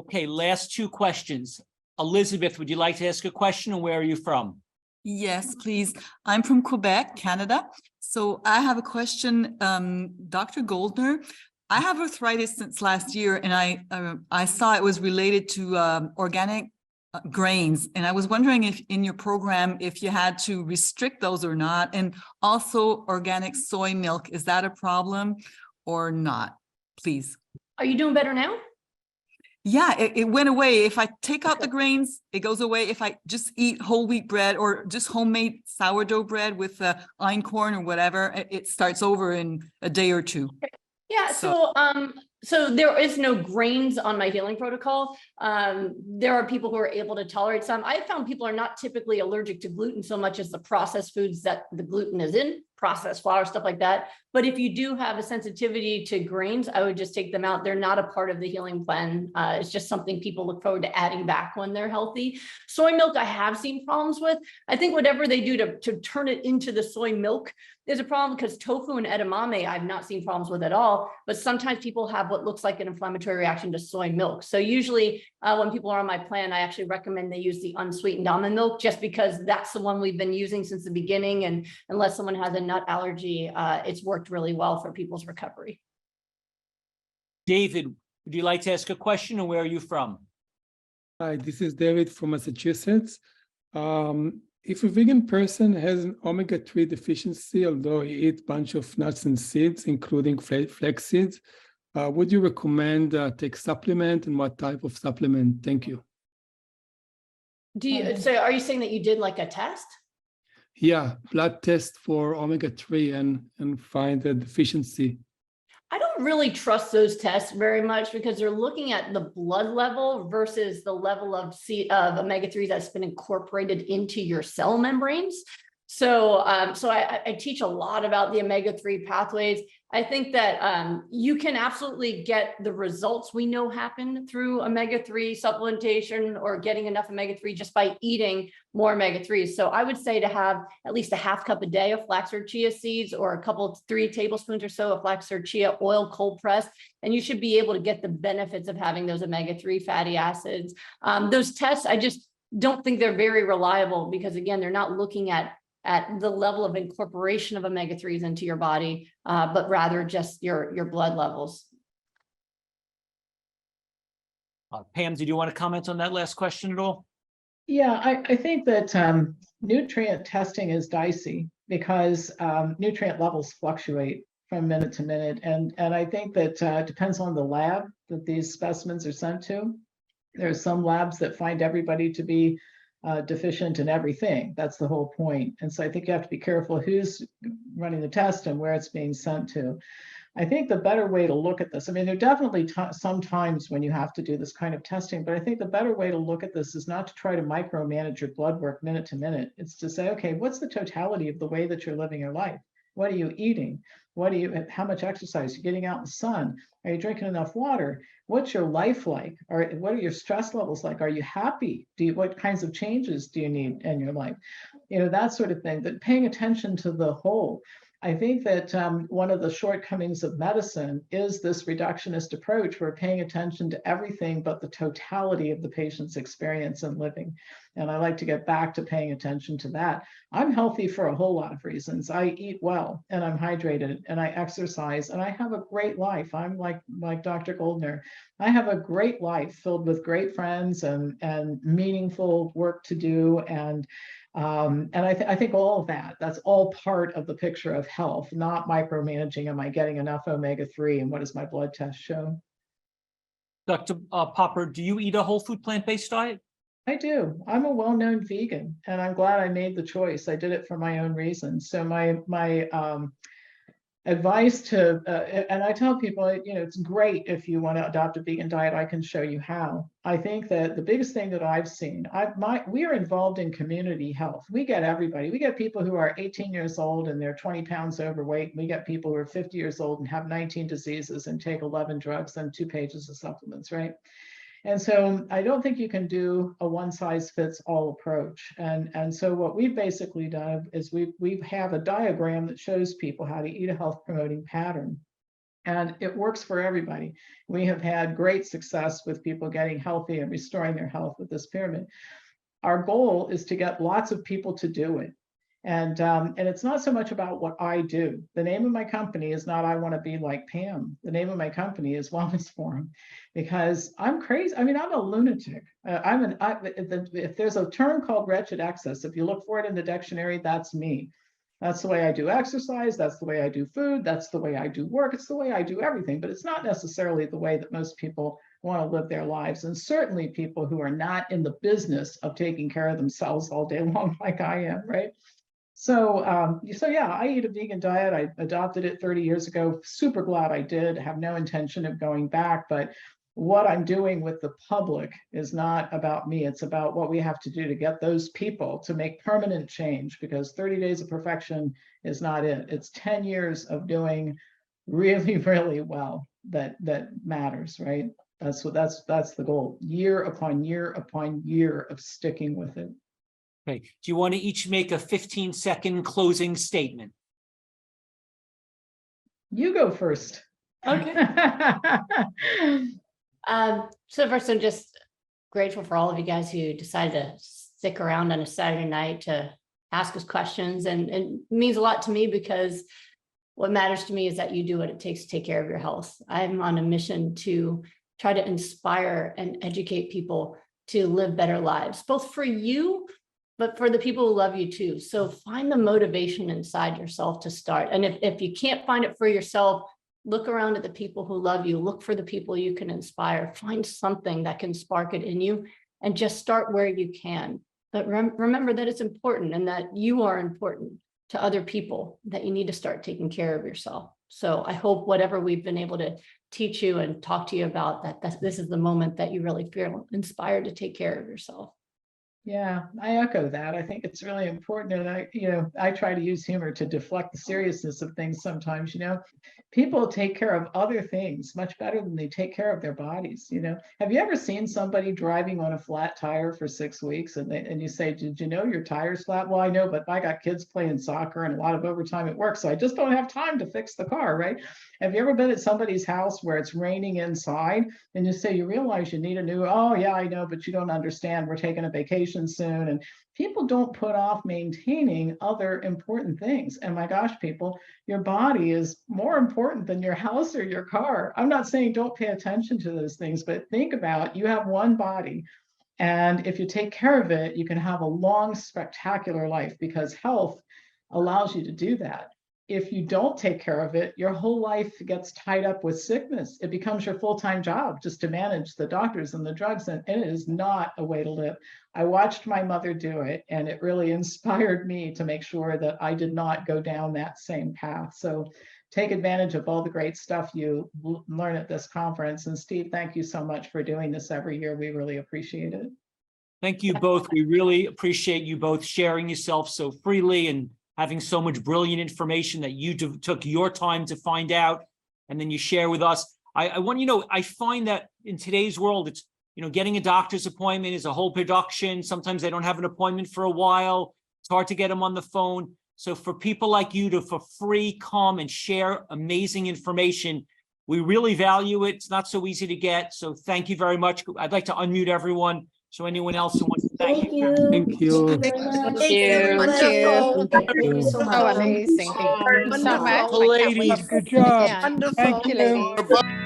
Okay, last two questions. Elizabeth, would you like to ask a question, and where are you from? Yes, please. I'm from Quebec, Canada. So I have a question, Dr. Goldner. I have arthritis since last year, and I saw it was related to organic grains. And I was wondering if in your program, if you had to restrict those or not, and also organic soy milk, is that a problem or not? Please. Are you doing better now? Yeah, it went away. If I take out the grains, it goes away. If I just eat whole wheat bread or just homemade sourdough bread with einkorn or whatever, it starts over in a day or two. Yeah, so there is no grains on my healing protocol. There are people who are able to tolerate some. I found people are not typically allergic to gluten so much as the processed foods that the gluten is in, processed flour, stuff like that. But if you do have a sensitivity to grains, I would just take them out. They're not a part of the healing plan. It's just something people look forward to adding back when they're healthy. Soy milk, I have seen problems with. I think whatever they do to turn it into the soy milk is a problem, because tofu and edamame, I've not seen problems with at all. But sometimes people have what looks like an inflammatory reaction to soy milk. So usually when people are on my plan, I actually recommend they use the unsweetened almond milk, just because that's the one we've been using since the beginning. And unless someone has a nut allergy, it's worked really well for people's recovery. David, would you like to ask a question, and where are you from? Hi, this is David from Massachusetts. If a vegan person has an omega-3 deficiency, although he eats a bunch of nuts and seeds, including flax seeds, would you recommend take supplement, and what type of supplement? Thank you. So are you saying that you did like a test? Yeah, blood test for omega-3 and find a deficiency. I don't really trust those tests very much, because they're looking at the blood level versus the level of omega-3 that's been incorporated into your cell membranes. So I teach a lot about the omega-3 pathways. I think that you can absolutely get the results we know happen through omega-3 supplementation or getting enough omega-3 just by eating more omega-3s. So I would say to have at least a half cup a day of flax or chia seeds, or a couple, 3 tablespoons or so of flax or chia oil cold pressed, and you should be able to get the benefits of having those omega-3 fatty acids. Those tests, I just don't think they're very reliable, because again, they're not looking at the level of incorporation of omega-3s into your body, but rather just your blood levels. Pam, did you want to comment on that last question at all? Yeah, I think that nutrient testing is dicey, because nutrient levels fluctuate from minute to minute. And I think that it depends on the lab that these specimens are sent to. There are some labs that find everybody to be deficient in everything. That's the whole point. And so I think you have to be careful who's running the test and where it's being sent to. I think the better way to look at this, I mean, there are definitely some times when you have to do this kind of testing, but I think the better way to look at this is not to try to micromanage your blood work minute to minute. It's to say, okay, what's the totality of the way that you're living your life? What are you eating? How much exercise? Are you getting out in the sun? Are you drinking enough water? What's your life like? Or what are your stress levels like? Are you happy? What kinds of changes do you need in your life? That sort of thing, that paying attention to the whole. I think that one of the shortcomings of medicine is this reductionist approach. We're paying attention to everything but the totality of the patient's experience and living. And I like to get back to paying attention to that. I'm healthy for a whole lot of reasons. I eat well, and I'm hydrated, and I exercise, and I have a great life. I'm like Dr. Goldner. I have a great life filled with great friends and meaningful work to do. And I think all of that's all part of the picture of health, not micromanaging. Am I getting enough omega-3, and what does my blood test show? Dr. Popper, do you eat a whole food plant-based diet? I do. I'm a well-known vegan, and I'm glad I made the choice. I did it for my own reasons. So my advice to, and I tell people, it's great if you want to adopt a vegan diet, I can show you how. I think that the biggest thing that I've seen, we are involved in community health. We get everybody. We get people who are 18 years old and they're 20 pounds overweight. We get people who are 50 years old and have 19 diseases and take 11 drugs and 2 pages of supplements, right? And so I don't think you can do a one-size-fits-all approach. And so what we've basically done is we have a diagram that shows people how to eat a health-promoting pattern. And it works for everybody. We have had great success with people getting healthy and restoring their health with this pyramid. Our goal is to get lots of people to do it. And it's not so much about what I do. The name of my company is not I want to be like Pam. The name of my company is Wellness Forum, because I'm crazy. I mean, I'm a lunatic. If there's a term called wretched excess, if you look for it in the dictionary, that's me. That's the way I do exercise. That's the way I do food. That's the way I do work. It's the way I do everything, but it's not necessarily the way that most people want to live their lives. And certainly people who are not in the business of taking care of themselves all day long, like I am, right? So yeah, I eat a vegan diet. I adopted it 30 years ago. Super glad I did. Have no intention of going back, but what I'm doing with the public is not about me. It's about what we have to do to get those people to make permanent change, because 30 days of perfection is not it. It's 10 years of doing really, really well that matters, right? That's the goal. Year upon year upon year of sticking with it. Okay. Do you want to each make a 15-second closing statement? You go first. Okay. So first, I'm just grateful for all of you guys who decided to stick around on a Saturday night to ask us questions. And it means a lot to me, because what matters to me is that you do what it takes to take care of your health. I'm on a mission to try to inspire and educate people to live better lives, both for you, but for the people who love you too. So find the motivation inside yourself to start. And if you can't find it for yourself, look around at the people who love you, look for the people you can inspire, find something that can spark it in you, and just start where you can. But remember that it's important, and that you are important to other people, that you need to start taking care of yourself. So I hope whatever we've been able to teach you and talk to you about, that this is the moment that you really feel inspired to take care of yourself. Yeah, I echo that. I think it's really important. And I try to use humor to deflect the seriousness of things sometimes. People take care of other things much better than they take care of their bodies. Have you ever seen somebody driving on a flat tire for 6 weeks and you say, did you know your tire's flat? Well, I know, but I got kids playing soccer and a lot of overtime at work, so I just don't have time to fix the car, right? Have you ever been at somebody's house where it's raining inside and you say, you realize you need a new, oh yeah, I know, but you don't understand, we're taking a vacation soon. And people don't put off maintaining other important things. And my gosh, people, your body is more important than your house or your car. I'm not saying don't pay attention to those things, but think about, you have one body. And if you take care of it, you can have a long, spectacular life, because health allows you to do that. If you don't take care of it, your whole life gets tied up with sickness. It becomes your full-time job just to manage the doctors and the drugs, and it is not a way to live. I watched my mother do it, and it really inspired me to make sure that I did not go down that same path. So take advantage of all the great stuff you learn at this conference. And Steve, thank you so much for doing this every year. We really appreciate it. Thank you both. We really appreciate you both sharing yourself so freely and having so much brilliant information that you took your time to find out, and then you share with us. I find that in today's world, it's, getting a doctor's appointment is a whole production. Sometimes they don't have an appointment for a while. It's hard to get them on the phone. So for people like you to, for free, come and share amazing information, we really value it. It's not so easy to get. So thank you very much. I'd like to unmute everyone. So anyone else who wants to thank you. Thank you. Thank you. Wonderful. Thank you so much. Oh, amazing. Thank you so much. Ladies, Good job. Yeah. Wonderful. Thank you, ladies.